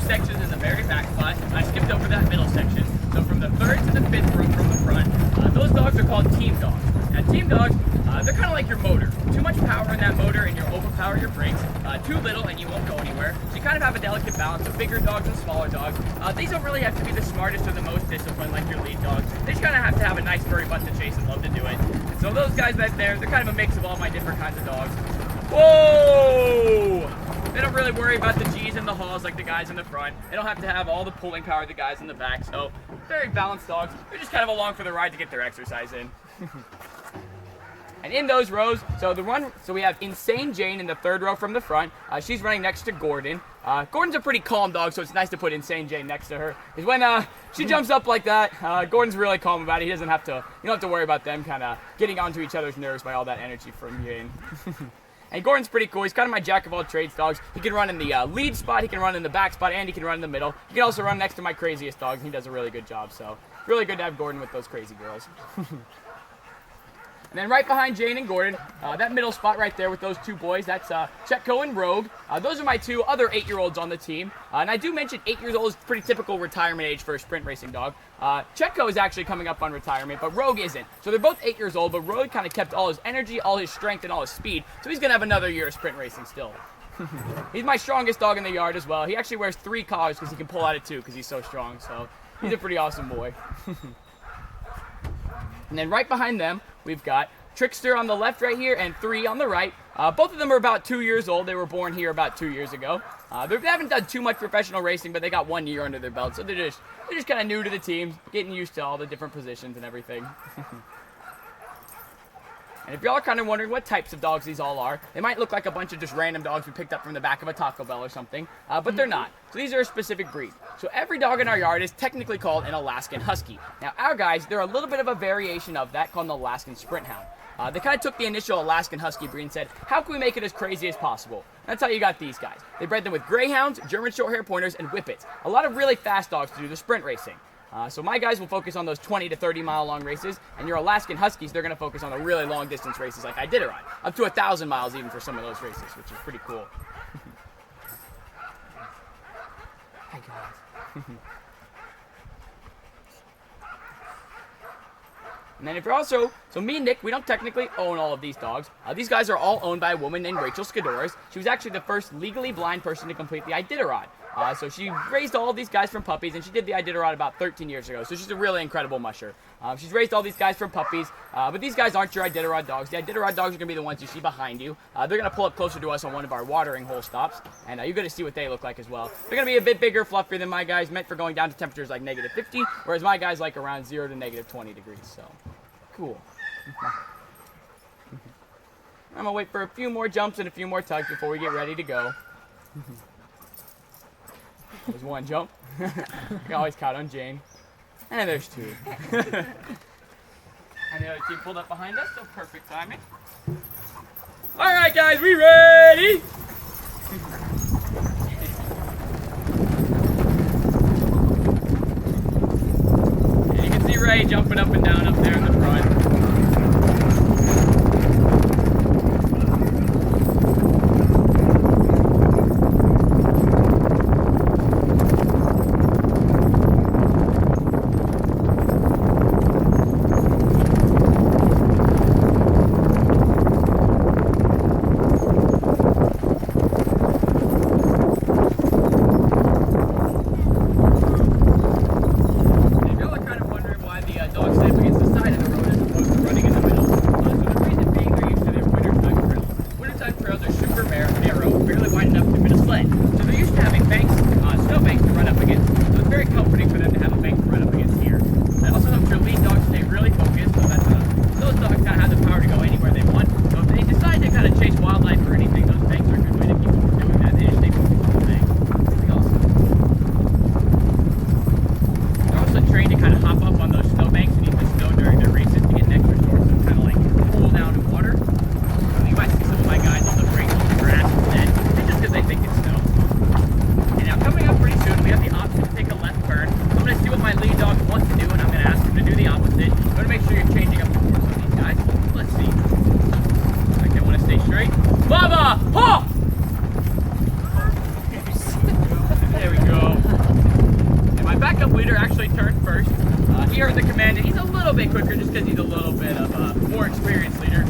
sections in the very back spot. I skipped over that middle section. So from the 3rd to the 5th row from the front, those dogs are called team dogs. Now team dogs, they're kind of like your motor. Too much power in that motor and you'll overpower your brakes. Too little and you won't go anywhere. So you kind of have a delicate balance of bigger dogs and smaller dogs. These don't really have to be the smartest or the most disciplined like your lead dogs. They just kind of have to have a nice furry butt to chase and love to do it. And so those guys back there, they're kind of a mix of all my different kinds of dogs. Whoa! They don't really worry about the G's and the haws like the guys in the front. They don't have to have all the pulling power of the guys in the back. So very balanced dogs. They're just kind of along for the ride to get their exercise in. And in those rows, so we have Insane Jane in the 3rd row from the front. She's running next to Gordon. Gordon's a pretty calm dog, so it's nice to put Insane Jane next to her. Because when she jumps up like that, Gordon's really calm about it. He doesn't have to, you don't have to worry about them kind of getting onto each other's nerves by all that energy from Jane. And Gordon's pretty cool. He's kind of my jack of all trades dogs. He can run in the lead spot, he can run in the back spot, and he can run in the middle. He can also run next to my craziest dogs, and he does a really good job. So really good to have Gordon with those crazy girls. And then right behind Jane and Gordon, that middle spot right there with those two boys, that's Chetco and Rogue. Those are my two other 8-year-olds on the team. And I do mention 8 years old is pretty typical retirement age for a sprint racing dog. Chetco is actually coming up on retirement, but Rogue isn't. So they're both 8 years old, but Rogue kind of kept all his energy, all his strength, and all his speed. So he's going to have another year of sprint racing still. He's my strongest dog in the yard as well. He actually wears 3 collars because he can pull out of 2 because he's so strong. So he's a pretty awesome boy. And then right behind them, we've got Trickster on the left right here and 3 on the right. Both of them are about 2 years old. They were born here about 2 years ago. They haven't done too much professional racing, but they got 1 year under their belt. So they're just kind of new to the team, getting used to all the different positions and everything. And if y'all are kind of wondering what types of dogs these all are, they might look like a bunch of just random dogs we picked up from the back of a Taco Bell or something, but they're not. So these are a specific breed. So every dog in our yard is technically called an Alaskan Husky. Now our guys, they're a little bit of a variation of that called an Alaskan Sprint Hound. They kind of took the initial Alaskan Husky breed and said, how can we make it as crazy as possible? That's how you got these guys. They bred them with Greyhounds, German Shorthair Pointers, and Whippets. A lot of really fast dogs to do the sprint racing. So my guys will focus on those 20 to 30 mile long races, and your Alaskan Huskies, they're going to focus on the really long distance races like Iditarod, up to 1,000 miles even for some of those races, which is pretty cool. Hi guys. And then if you're also, so me and Nick, we don't technically own all of these dogs. These guys are all owned by a woman named Rachel Skidores. She was actually the first legally blind person to complete the Iditarod. So she raised all of these guys from puppies, and she did the Iditarod about 13 years ago. So she's a really incredible musher. She's raised all these guys from puppies, but these guys aren't your Iditarod dogs. The Iditarod dogs are going to be the ones you see behind you. They're going to pull up closer to us on one of our watering hole stops, and you're going to see what they look like as well. They're going to be a bit bigger, fluffier than my guys, meant for going down to temperatures like -50, whereas my guys like around 0 to -20 degrees. So cool. I'm going to wait for a few more jumps and a few more tugs before we get ready to go. There's 1 jump. You can always count on Jane. And there's 2. And the other team pulled up behind us, so perfect timing. Alright guys, we ready? And you can see Ray jumping up and down up there in the front. Dog sled against the side of the road as first. He heard the command, and he's a little bit quicker just because he's a little bit of a more experienced leader.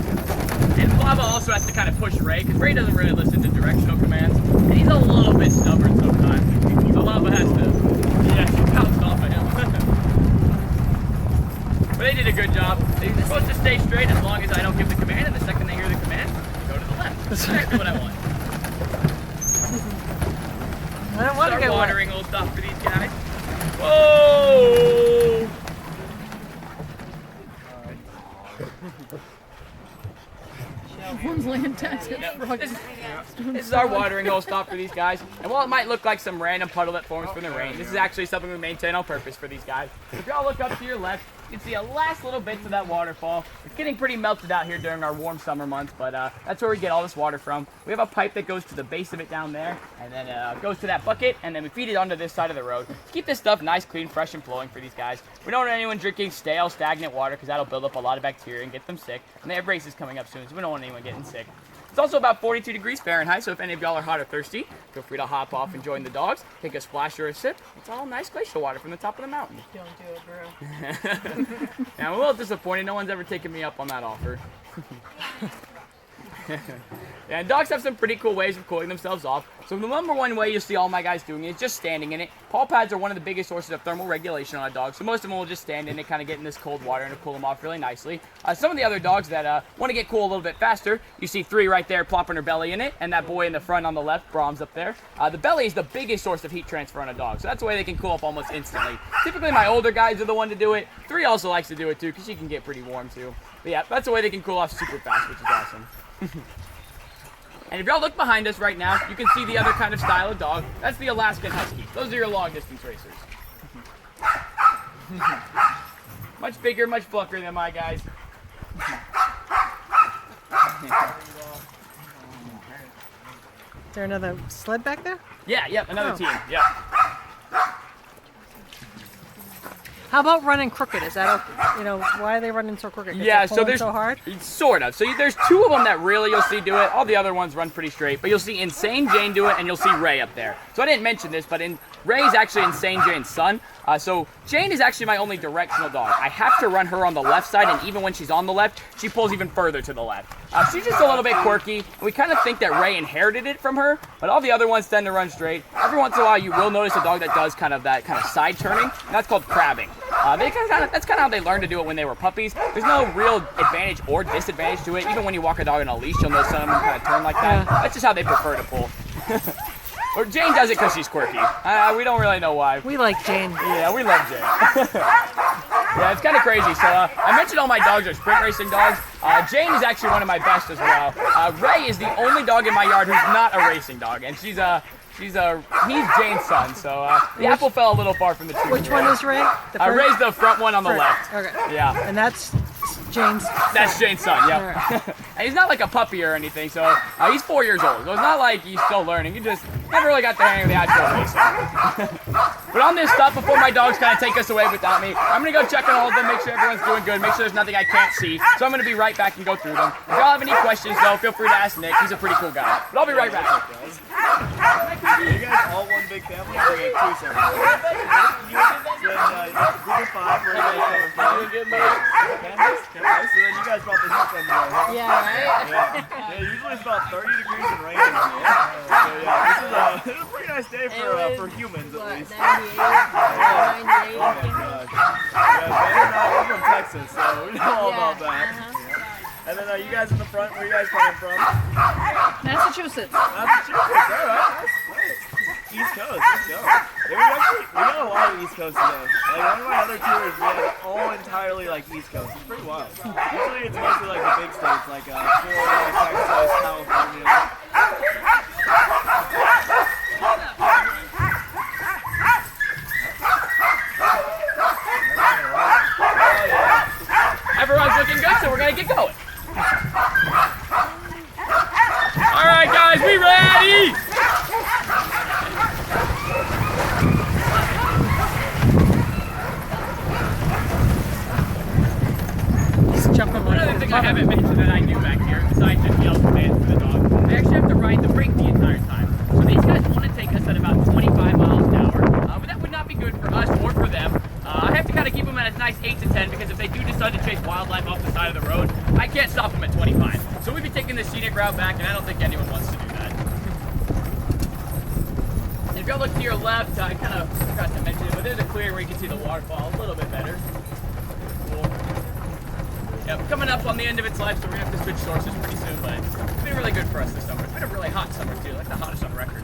And Lava also has to kind of push Ray, because Ray doesn't really listen to directional commands, and he's a little bit stubborn sometimes. So Lava has to, bounce off of him. But they did a good job. They're supposed to stay straight as long as I don't give the command, and the second they hear the command, they go to the left. That's exactly what I want. I don't want to get watering will stop for these guys. Whoa! One's laying down. This is our watering hole stop for these guys. And while it might look like some random puddle that forms from the rain, this is actually something we maintain on purpose for these guys. If y'all look up to your left, you can see a last little bits of that waterfall. It's getting pretty melted out here during our warm summer months, but that's where we get all this water from. We have a pipe that goes to the base of it down there, and then goes to that bucket, and then we feed it onto this side of the road. Keep this stuff nice, clean, fresh, and flowing for these guys. We don't want anyone drinking stale, stagnant water, because that'll build up a lot of bacteria and get them sick. And they have races coming up soon, so we don't want anyone getting sick. It's also about 42 degrees Fahrenheit, so if any of y'all are hot or thirsty, feel free to hop off and join the dogs. Take a splash or a sip. It's all nice glacial water from the top of the mountain. Don't do it, bro. Now, I'm a little disappointed. No one's ever taken me up on that offer. Yeah, and dogs have some pretty cool ways of cooling themselves off. So the number one way you'll see all my guys doing it is just standing in it. Paw pads are one of the biggest sources of thermal regulation on a dog, so most of them will just stand in it, kind of get in this cold water and it'll cool them off really nicely. Some of the other dogs that want to get cool a little bit faster, you see 3 right there plopping her belly in it, and that boy in the front on the left, Brahms up there. The belly is the biggest source of heat transfer on a dog, so that's the way they can cool off almost instantly. Typically my older guys are the one to do it. 3 also likes to do it too, because she can get pretty warm too. But yeah, that's the way they can cool off super fast, which is awesome. And if y'all look behind us right now, you can see the other kind of style of dog. That's the Alaskan Husky. Those are your long distance racers. Much bigger, much fluffier than my guys. Is there another sled back there? Yeah, yep, another team, yep. How about running crooked? Is that, why are they running so crooked? Yeah, so there's so hard? Sort of. So there's 2 of them that really you'll see do it. All the other ones run pretty straight, but you'll see Insane Jane do it, and you'll see Ray up there. So I didn't mention this, but Ray's actually Insane Jane's son. So Jane is actually my only directional dog. I have to run her on the left side, and even when she's on the left, she pulls even further to the left. She's just a little bit quirky. We kind of think that Ray inherited it from her, but all the other ones tend to run straight. Every once in a while, you will notice a dog that does kind of side turning, and that's called crabbing. That's kind of how they learned to do it when they were puppies. There's no real advantage or disadvantage to it. Even when you walk a dog on a leash, you'll notice some of them kind of turn like that. That's just how they prefer to pull. Or Jane does it because she's quirky. We don't really know why. We like Jane. Yeah, we love Jane. Yeah, it's kind of crazy. So I mentioned all my dogs are sprint racing dogs. Jane is actually one of my best as well. Ray is the only dog in my yard who's not a racing dog, and he's Jane's son, so the apple fell a little far from the tree. Which one is Ray? Ray's the front one on the left. Okay. Yeah. And that's Jane's son. That's Jane's son, yeah. Right. And he's not like a puppy or anything, so he's 4 years old. So it's not like he's still learning. He just never really got the hang of the actual racing. But on this stuff, before my dogs kind of take us away without me, I'm going to go check on all of them, make sure everyone's doing good, make sure there's nothing I can't see. So I'm going to be right back and go through them. If y'all have any questions, though, feel free to ask Nick. He's a pretty cool guy. But I'll be right back. Are you guys all one big family or are you 2 separate families? So then, group of 5, where are you guys coming from? Kansas? So then you guys brought the heat from there, huh? Yeah, right? Yeah, usually it's about 30 degrees and raining here. So yeah, this is a pretty nice day for humans at least. 98. Oh my gosh. Yeah, Ben and I, we're from Texas, so we know all about that. And then you guys in the front, where are you guys coming from? Massachusetts. Massachusetts, all right, nice. East Coast, let's go. Yeah, we got a lot of East Coast today. Like one of my other tours, we had all entirely like East Coast. It's pretty wild. Usually it's mostly like the big states, like Florida, Texas, California. Everyone's looking good, so we're going to get going. All right, guys, we ready? Another thing I haven't mentioned that I do back here, besides just yell commands for the dog, I actually have to ride the brake the entire time. So these guys want to take us at about 25 miles an hour, but that would not be good for us or for them. I have to nice 8 to 10 because if they do decide to chase wildlife off the side of the road, I can't stop them at 25. So we'd be taking the scenic route back, and I don't think anyone wants to do that. And if y'all look to your left, I kind of forgot to mention it, but there's a clearing where you can see the waterfall a little bit better. Cool. Yep, coming up on the end of its life, so we're going to have to switch sources pretty soon, but it's been really good for us this summer. It's been a really hot summer, too, like the hottest on record.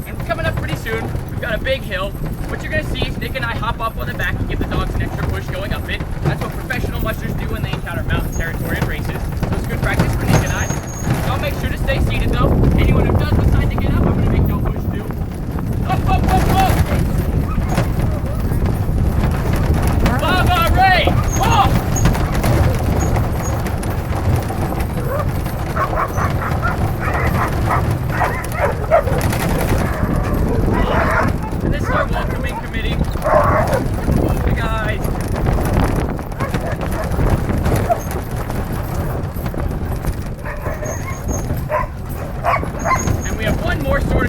And coming up pretty soon, we've got a big hill. What you're going to see is Nick and I hop up on the back and give the dogs an extra push going up it. That's what professional mushers do when they encounter mountain territory and races. So it's good practice for Nick and I. Y'all make sure to stay seated, though. Anyone who does decide to get up, I'm going to make y'all push, too. Up, up, up, up!